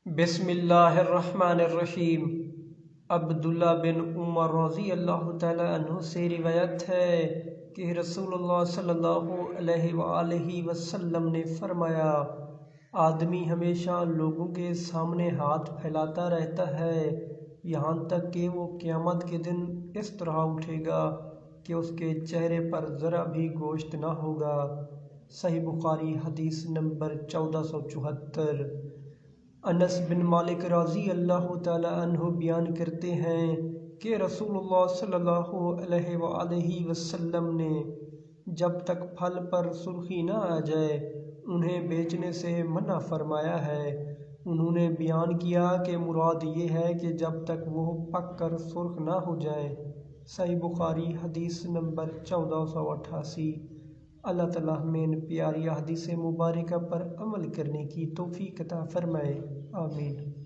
بسم اللہ الرحمن الرحیم۔ عبداللہ بن عمر رضی اللہ تعالیٰ عنہ سے روایت ہے کہ رسول اللہ صلی اللہ علیہ وآلہ وسلم نے فرمایا، آدمی ہمیشہ لوگوں کے سامنے ہاتھ پھیلاتا رہتا ہے یہاں تک کہ وہ قیامت کے دن اس طرح اٹھے گا کہ اس کے چہرے پر ذرا بھی گوشت نہ ہوگا۔ صحیح بخاری حدیث نمبر 1474۔ انس بن مالک رضی اللہ تعالی عنہ بیان کرتے ہیں کہ رسول اللہ صلی اللہ علیہ وآلہ وسلم نے جب تک پھل پر سرخی نہ آ جائے انہیں بیچنے سے منع فرمایا ہے۔ انہوں نے بیان کیا کہ مراد یہ ہے کہ جب تک وہ پک کر سرخ نہ ہو جائیں۔ صحیح بخاری حدیث نمبر 1488۔ اللہ تعالیٰ ہمیں ان پیاری احادیث مبارکہ پر عمل کرنے کی توفیق عطا فرمائے، آمین۔